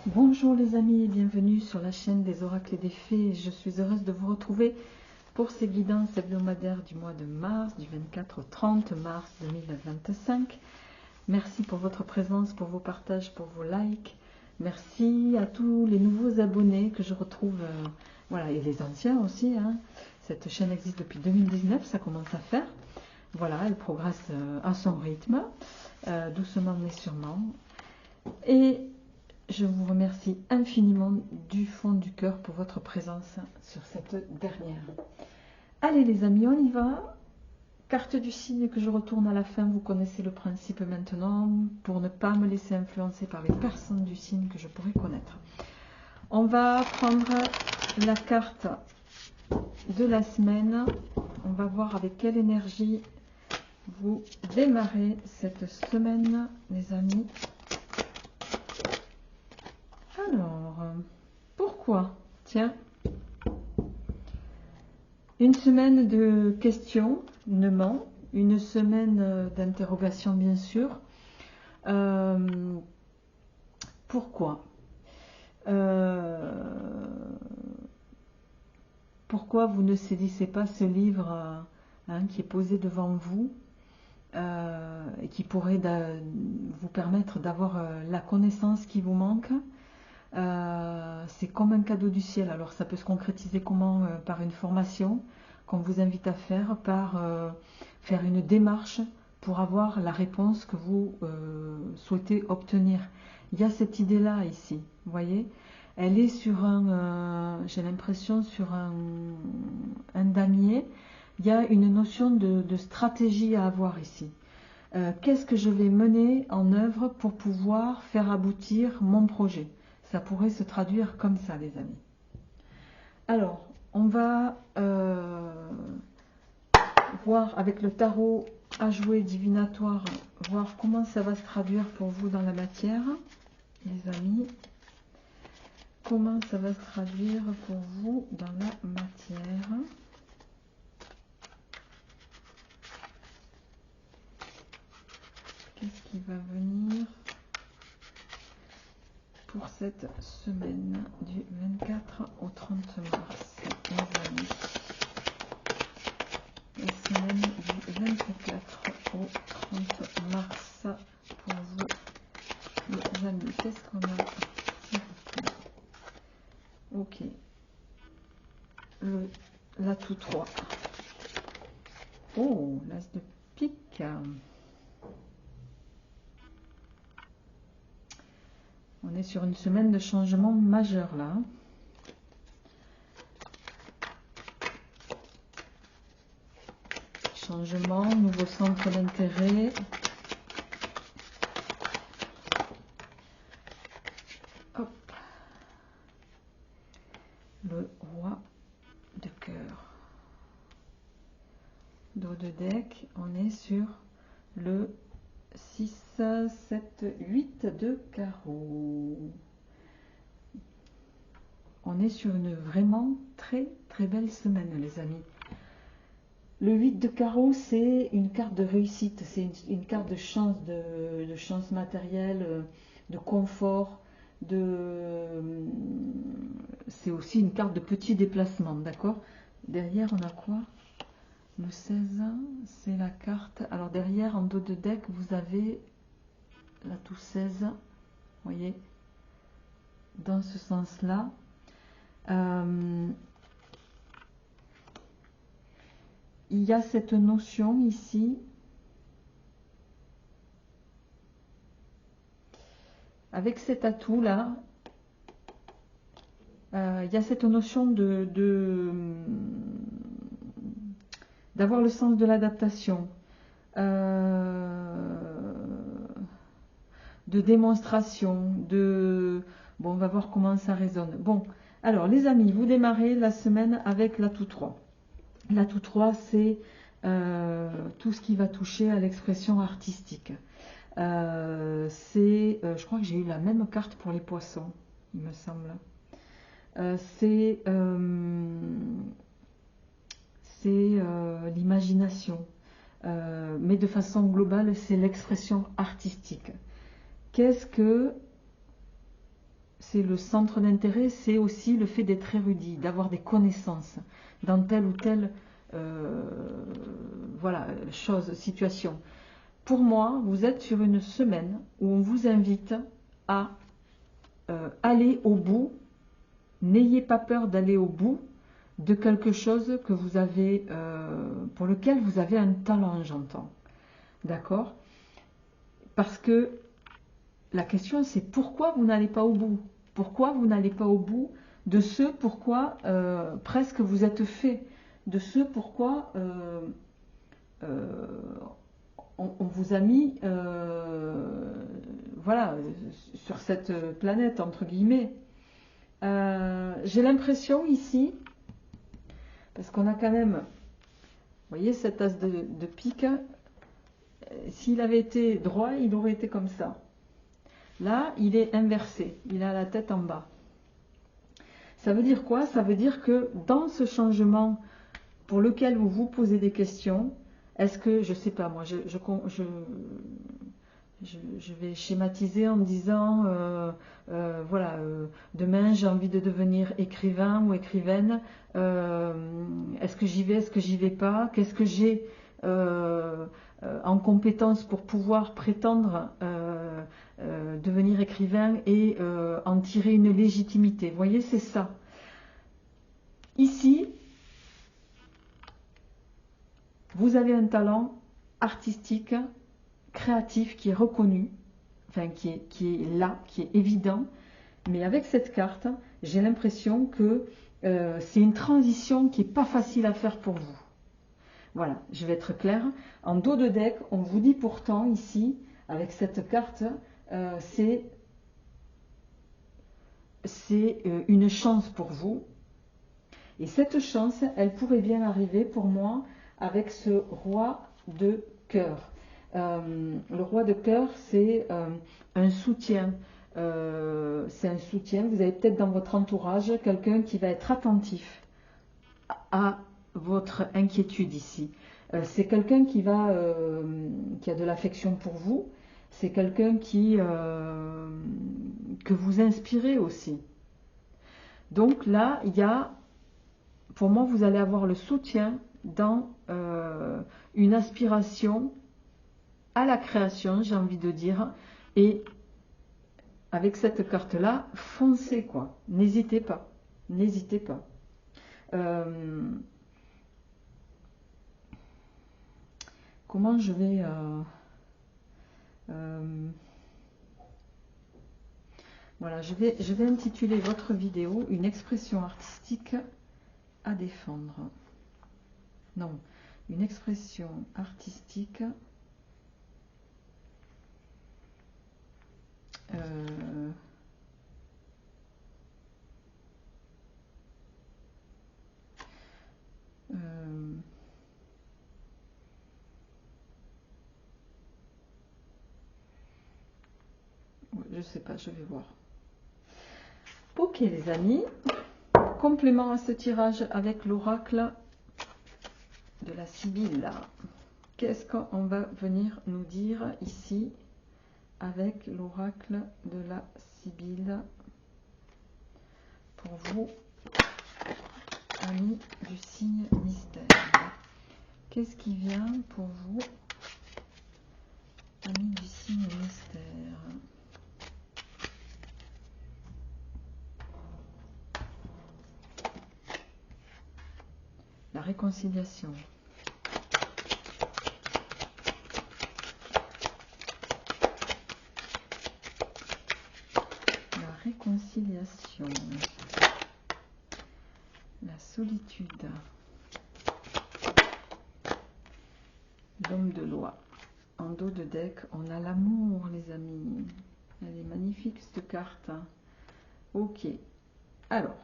Bonjour les amis et bienvenue sur la chaîne des oracles et des fées. Je suis heureuse de vous retrouver pour ces guidances hebdomadaires du mois de mars, du 24 au 30 mars 2025. Merci pour votre présence, pour vos partages, pour vos likes. Merci à tous les nouveaux abonnés que je retrouve, voilà, et les anciens aussi. Cette chaîne existe depuis 2019, ça commence à faire. Voilà, elle progresse à son rythme, doucement mais sûrement. Et je vous remercie infiniment du fond du cœur pour votre présence sur cette dernière. Allez les amis, on y va. Carte du signe que je retourne à la fin, vous connaissez le principe maintenant, pour ne pas me laisser influencer par les personnes du signe que je pourrais connaître. On va prendre la carte de la semaine. On va voir avec quelle énergie vous démarrez cette semaine, les amis. Alors, pourquoi? Tiens, une semaine de questionnement, une semaine d'interrogation bien sûr. Pourquoi? Pourquoi vous ne saisissez pas ce livre qui est posé devant vous et qui pourrait vous permettre d'avoir la connaissance qui vous manque? C'est comme un cadeau du ciel. Alors ça peut se concrétiser comment? Par une formation qu'on vous invite à faire, par faire une démarche pour avoir la réponse que vous souhaitez obtenir. Il y a cette idée-là ici, vous voyez? Elle est sur j'ai l'impression sur un damier. Il y a une notion de stratégie à avoir ici. Qu'est-ce que je vais mener en œuvre pour pouvoir faire aboutir mon projet? Ça pourrait se traduire comme ça, les amis. Alors, on va voir avec le tarot à jouer divinatoire, voir comment ça va se traduire pour vous dans la matière, les amis. Comment ça va se traduire pour vous dans la matière? Qu'est-ce qui va venir pour cette semaine du 24 au 30 mars, les amis? La semaine du 24 au 30 mars pour vous, les amis. Qu'est-ce qu'on a? Ok. L'atout 3. Oh, l'as de pique. On est sur une semaine de changement majeur là. Changement, nouveau centre d'intérêt. Hop. Le roi de cœur. Dos de deck, on est sur le 6, 7, 8 de carreau. On est sur une vraiment très très belle semaine, les amis. Le 8 de carreau, c'est une carte de réussite, c'est une carte de chance matérielle, de confort, c'est aussi une carte de petit déplacement, d'accord? Derrière, on a quoi? Le 16, c'est la carte. Alors derrière, en dos de deck, vous avez l'atout 16, vous voyez, dans ce sens-là. Il y a cette notion ici, avec cet atout-là, il y a cette notion d'avoir le sens de l'adaptation, de démonstration, bon, on va voir comment ça résonne. Bon, alors les amis, vous démarrez la semaine avec l'atout 3. L'atout 3, c'est tout ce qui va toucher à l'expression artistique. Je crois que j'ai eu la même carte pour les poissons, il me semble. C'est l'imagination, mais de façon globale, c'est l'expression artistique. C'est c'est le centre d'intérêt, c'est aussi le fait d'être érudit, d'avoir des connaissances dans telle ou telle voilà, chose, situation. Pour moi, vous êtes sur une semaine où on vous invite à aller au bout. N'ayez pas peur d'aller au bout de quelque chose que vous avez, pour lequel vous avez un talent, j'entends. D'accord? Parce que la question, c'est pourquoi vous n'allez pas au bout? Pourquoi vous n'allez pas au bout de ce pourquoi presque vous êtes fait, de ce pourquoi on vous a mis voilà, sur cette planète, entre guillemets. J'ai l'impression ici, parce qu'on a quand même, vous voyez cette as de pique, s'il avait été droit, il aurait été comme ça. Là, il est inversé, il a la tête en bas. Ça veut dire quoi? Ça veut dire que dans ce changement pour lequel vous vous posez des questions, est-ce que, je ne sais pas, moi, je vais schématiser en me disant, voilà, demain j'ai envie de devenir écrivain ou écrivaine, est-ce que j'y vais, est-ce que j'y vais pas, qu'est-ce que j'ai en compétence pour pouvoir prétendre devenir écrivain et en tirer une légitimité. Vous voyez, c'est ça. Ici, vous avez un talent artistique, créatif qui est reconnu, enfin qui est là, qui est évident, mais avec cette carte, j'ai l'impression que c'est une transition qui n'est pas facile à faire pour vous. Voilà, je vais être claire. En dos de deck, on vous dit pourtant ici, avec cette carte, c'est une chance pour vous. Et cette chance, elle pourrait bien arriver pour moi avec ce roi de cœur. Le roi de cœur, c'est un soutien. C'est un soutien. Vous avez peut-être dans votre entourage quelqu'un qui va être attentif à votre inquiétude ici. C'est quelqu'un qui a de l'affection pour vous. C'est quelqu'un que vous inspirez aussi. Donc là, il y a, pour moi, vous allez avoir le soutien dans une aspiration à la création, j'ai envie de dire. Et avec cette carte-là, foncez quoi. N'hésitez pas. N'hésitez pas. Comment je vais... voilà, je vais intituler votre vidéo « Une expression artistique à défendre ». Non, une expression artistique je sais pas, je vais voir. Ok les amis, complément à ce tirage avec l'oracle de la Sibylle. Qu'est-ce qu'on va venir nous dire ici avec l'oracle de la Sibylle pour vous, amis du signe mystère? Qu'est-ce qui vient pour vous, amis du signe mystère? La réconciliation. La réconciliation. La solitude. L'homme de loi. En dos de deck, on a l'amour, les amis. Elle est magnifique, cette carte. Ok. Alors.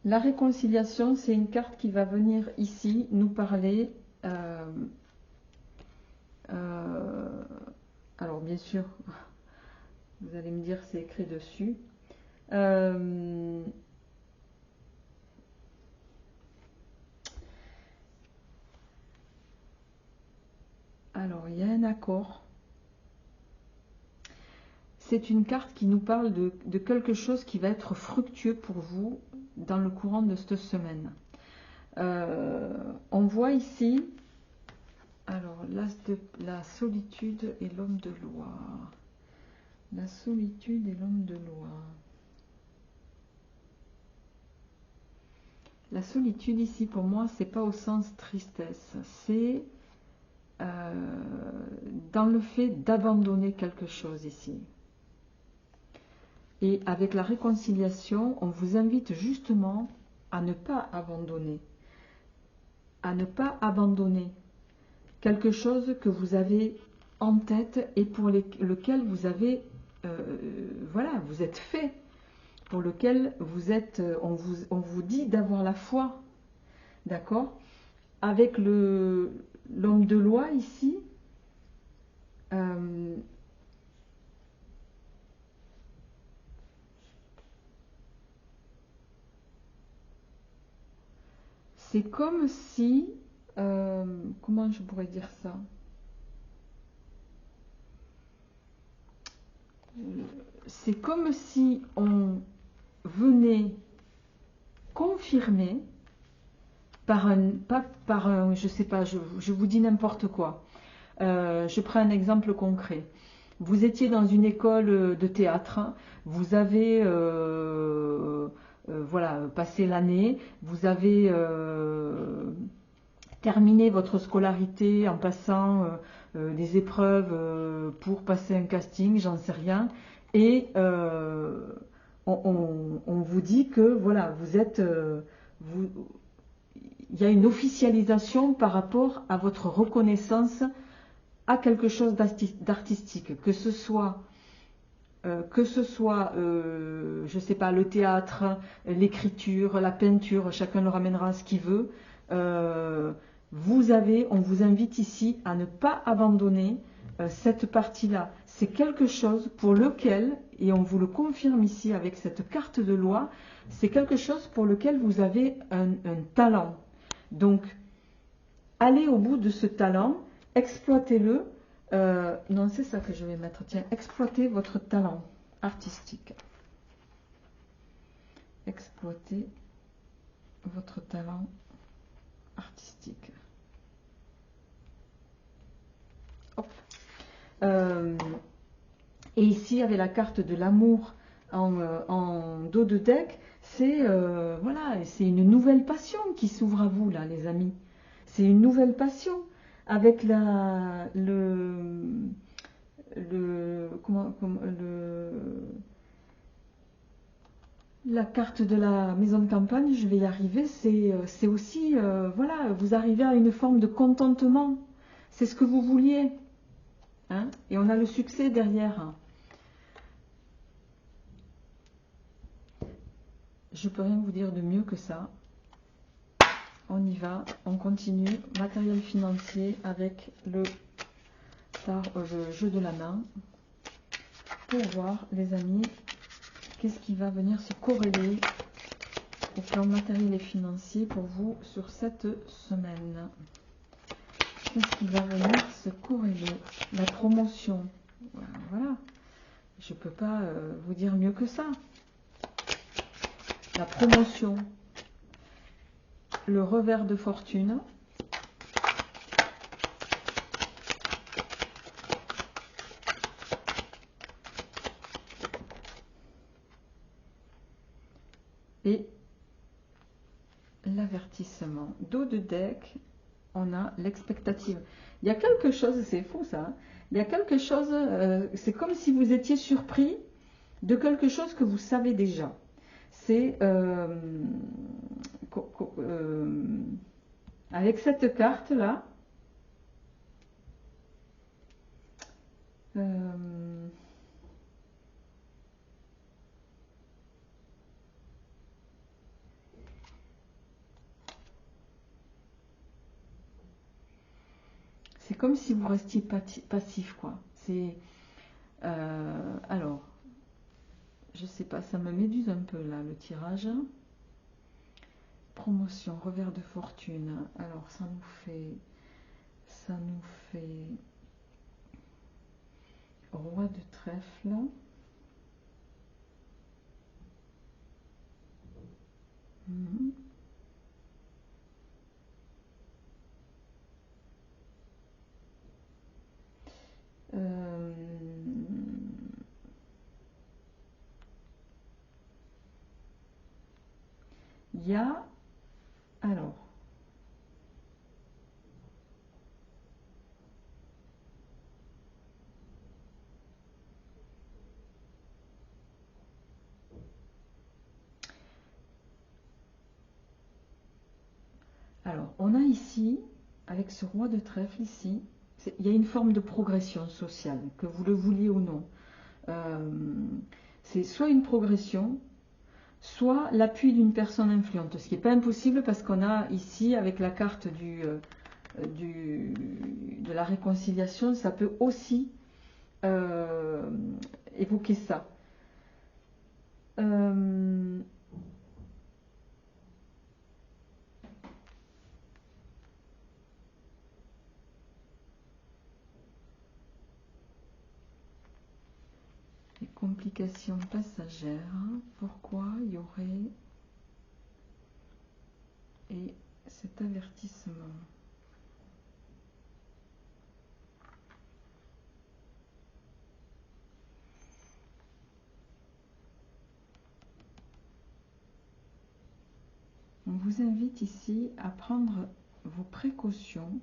La réconciliation, c'est une carte qui va venir ici nous parler. Alors, bien sûr, vous allez me dire, c'est écrit dessus. Alors, il y a un accord. c'est une carte qui nous parle de quelque chose qui va être fructueux pour vous dans le courant de cette semaine. On voit ici, alors la solitude et l'homme de loi. La solitude et l'homme de loi. La solitude ici pour moi, c'est pas au sens tristesse, c'est dans le fait d'abandonner quelque chose ici. Et avec la réconciliation, on vous invite justement à ne pas abandonner. À ne pas abandonner quelque chose que vous avez en tête et pour lequel vous avez, voilà, vous êtes fait, pour lequel vous êtes, on vous dit d'avoir la foi, d'accord? Avec l'homme de loi ici, c'est comme si, comment je pourrais dire ça? C'est comme si on venait confirmer je sais pas, je vous dis n'importe quoi. Je prends un exemple concret. Vous étiez dans une école de théâtre, vous avez voilà, passé l'année, vous avez terminé votre scolarité en passant des épreuves pour passer un casting, j'en sais rien, et on vous dit que voilà, vous êtes, il y a une officialisation par rapport à votre reconnaissance à quelque chose d'artistique, que ce soit je sais pas, le théâtre, l'écriture, la peinture, chacun le ramènera ce qu'il veut. On vous invite ici à ne pas abandonner cette partie-là. C'est quelque chose pour lequel, et on vous le confirme ici avec cette carte de loi, c'est quelque chose pour lequel vous avez un talent. Donc, allez au bout de ce talent, exploitez-le. Non, c'est ça que je vais mettre. Tiens, exploitez votre talent artistique. Exploitez votre talent artistique. Hop. Et ici, avec la carte de l'amour en dos de deck, c'est voilà, c'est une nouvelle passion qui s'ouvre à vous, là, les amis. C'est une nouvelle passion avec la carte de la maison de campagne, je vais y arriver, c'est aussi, voilà, vous arrivez à une forme de contentement. C'est ce que vous vouliez. Hein, et on a le succès derrière. Je peux rien vous dire de mieux que ça. On y va, on continue. Matériel financier avec le jeu de la main. Pour voir, les amis, qu'est-ce qui va venir se corréler au plan matériel et financier pour vous sur cette semaine. Qu'est-ce qui va venir se corréler? La promotion. Voilà. Je ne peux pas vous dire mieux que ça. La promotion. Le revers de fortune. Et l'avertissement. Dos de deck, on a l'expectative. Il y a quelque chose, c'est fou ça, hein. Il y a quelque chose, c'est comme si vous étiez surpris de quelque chose que vous savez déjà. C'est avec cette carte là, c'est comme si vous restiez passif, quoi. C'est alors, je sais pas, ça me méduse un peu là le tirage. Promotion, revers de fortune. Alors ça nous fait roi de trèfle. Il y a, alors, on a ici, avec ce roi de trèfle ici, il y a une forme de progression sociale, que vous le vouliez ou non. C'est soit une progression, soit l'appui d'une personne influente, ce qui n'est pas impossible parce qu'on a ici, avec la carte de la réconciliation, ça peut aussi évoquer ça. Les complications passagères, pourquoi il y aurait et cet avertissement. On vous invite ici à prendre vos précautions.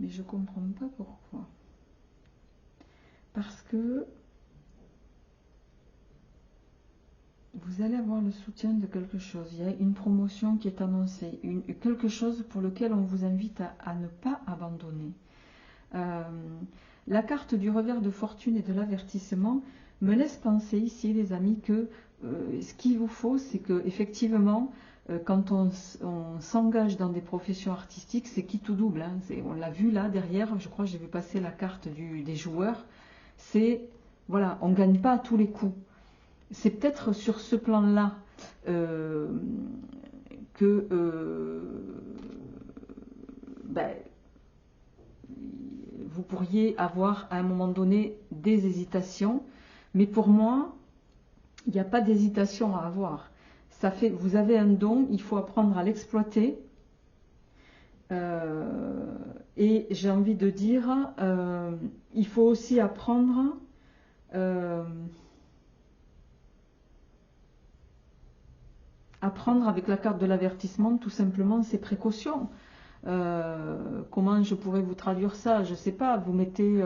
Mais je ne comprends pas pourquoi. Parce que vous allez avoir le soutien de quelque chose. Il y a une promotion qui est annoncée, quelque chose pour lequel on vous invite à ne pas abandonner. La carte du revers de fortune et de l'avertissement me laisse penser ici, les amis, que ce qu'il vous faut, c'est que effectivement, quand on s'engage dans des professions artistiques, c'est qui tout double. Hein, on l'a vu là derrière, je crois que j'ai vu passer la carte des joueurs. C'est, voilà, on ne gagne pas à tous les coups. C'est peut-être sur ce plan-là que vous pourriez avoir à un moment donné des hésitations, mais pour moi, il n'y a pas d'hésitation à avoir. Ça fait, vous avez un don, il faut apprendre à l'exploiter. Et j'ai envie de dire, il faut aussi apprendre avec la carte de l'avertissement tout simplement ses précautions. Comment je pourrais vous traduire ça? Je ne sais pas, vous mettez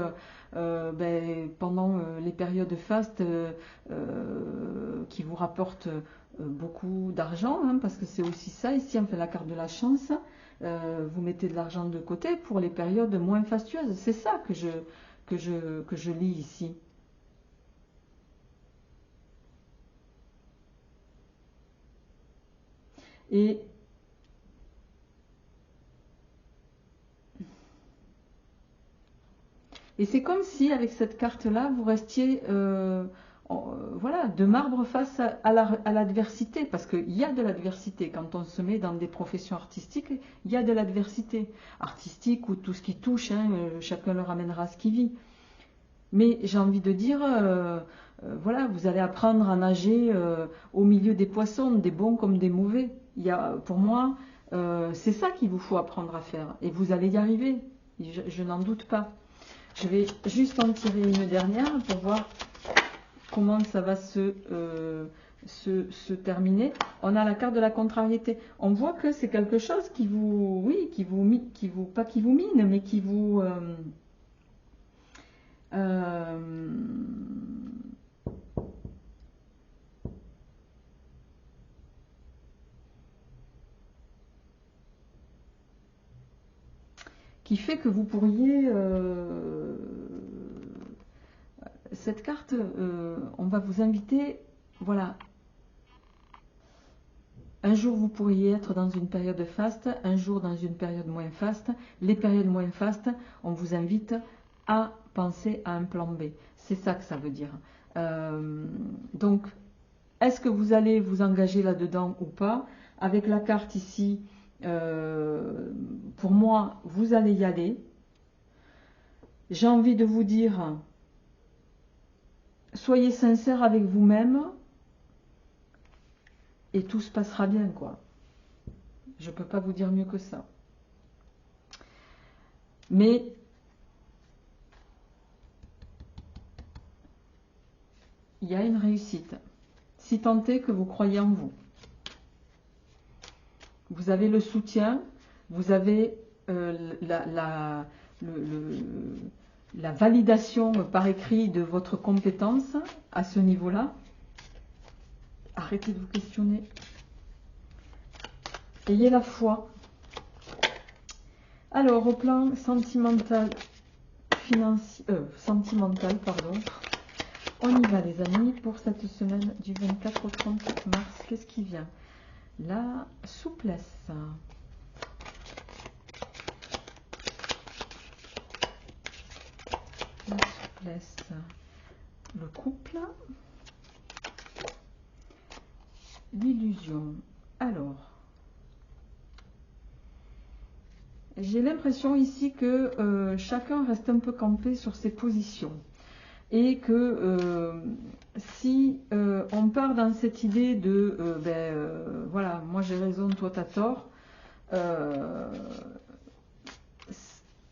pendant les périodes fastes qui vous rapportent beaucoup d'argent, hein, parce que c'est aussi ça, ici on fait la carte de la chance, vous mettez de l'argent de côté pour les périodes moins fastueuses, c'est ça que je lis ici. Et c'est comme si, avec cette carte-là, vous restiez voilà, de marbre face à l'adversité, parce qu'il y a de l'adversité. Quand on se met dans des professions artistiques, il y a de l'adversité. Artistique ou tout ce qui touche, hein, chacun le ramènera à ce qu'il vit. Mais j'ai envie de dire, voilà, vous allez apprendre à nager au milieu des poissons, des bons comme des mauvais. Pour moi, c'est ça qu'il vous faut apprendre à faire. Et vous allez y arriver, je n'en doute pas. Je vais juste en tirer une dernière pour voir comment ça va se terminer. On a la carte de la contrariété. On voit que c'est quelque chose qui vous, oui, pas qui vous mine, mais qui vous... qui fait que vous pourriez... cette carte, on va vous inviter, voilà. Un jour, vous pourriez être dans une période faste, un jour dans une période moins faste. Les périodes moins fastes, on vous invite à penser à un plan B. C'est ça que ça veut dire. Donc, est-ce que vous allez vous engager là-dedans ou pas? Avec la carte ici, pour moi, vous allez y aller. J'ai envie de vous dire, soyez sincère avec vous-même et tout se passera bien, quoi. Je ne peux pas vous dire mieux que ça. Mais il y a une réussite. Si tant est que vous croyez en vous. Vous avez le soutien, vous avez la validation par écrit de votre compétence à ce niveau-là. Arrêtez de vous questionner. Ayez la foi. Alors, au plan sentimental, pardon, on y va les amis pour cette semaine du 24 au 30 mars. Qu'est-ce qui vient? La souplesse. La souplesse. Le couple. L'illusion. Alors, j'ai l'impression ici que chacun reste un peu campé sur ses positions. Et que si on part dans cette idée de voilà, moi j'ai raison, toi t'as tort,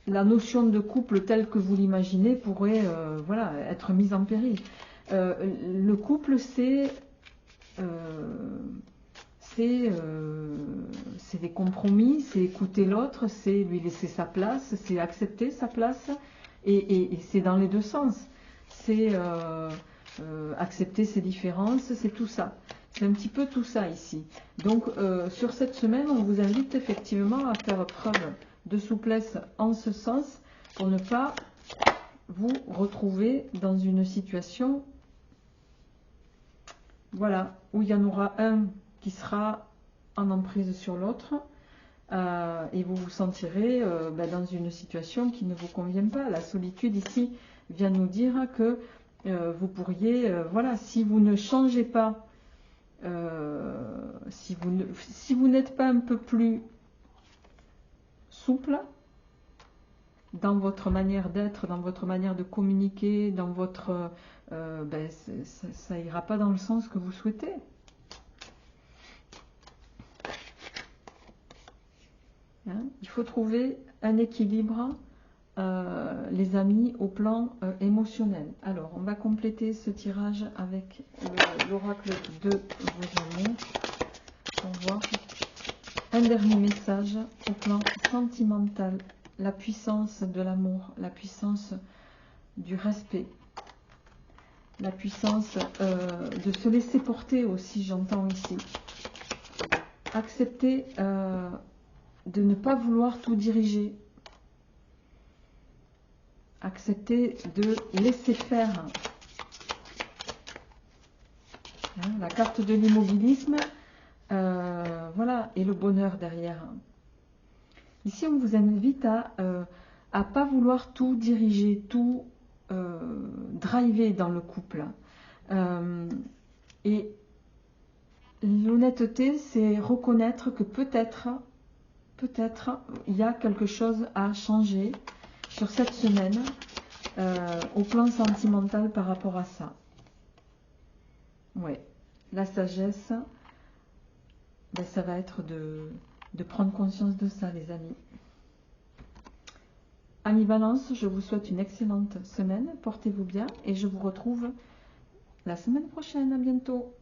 la notion de couple telle que vous l'imaginez pourrait voilà, être mise en péril. Le couple, c'est des compromis, c'est écouter l'autre, c'est lui laisser sa place, c'est accepter sa place, et c'est dans les deux sens. C'est accepter ses différences, c'est tout ça. C'est un petit peu tout ça ici. Donc sur cette semaine, on vous invite effectivement à faire preuve de souplesse en ce sens pour ne pas vous retrouver dans une situation, voilà, où il y en aura un qui sera en emprise sur l'autre et vous vous sentirez dans une situation qui ne vous convient pas. La solitude ici vient nous dire que vous pourriez, voilà, si vous ne changez pas, si vous n'êtes pas un peu plus souple dans votre manière d'être, dans votre manière de communiquer, dans votre, ça ira pas dans le sens que vous souhaitez. Hein, il faut trouver un équilibre, les amis, au plan émotionnel. Alors, on va compléter ce tirage avec l'oracle de vos amours pour voir un dernier message au plan sentimental. La puissance de l'amour, la puissance du respect, la puissance de se laisser porter aussi, j'entends ici. Accepter de ne pas vouloir tout diriger. Accepter de laisser faire. Hein, la carte de l'immobilisme, voilà, et le bonheur derrière. Ici, on vous invite à pas vouloir tout diriger, tout driver dans le couple. Et l'honnêteté, c'est reconnaître que peut-être, il y a quelque chose à changer sur cette semaine au plan sentimental par rapport à ça. Ouais, la sagesse, ça va être de prendre conscience de ça, les amis. Amis Balance, je vous souhaite une excellente semaine. Portez-vous bien et je vous retrouve la semaine prochaine. À bientôt.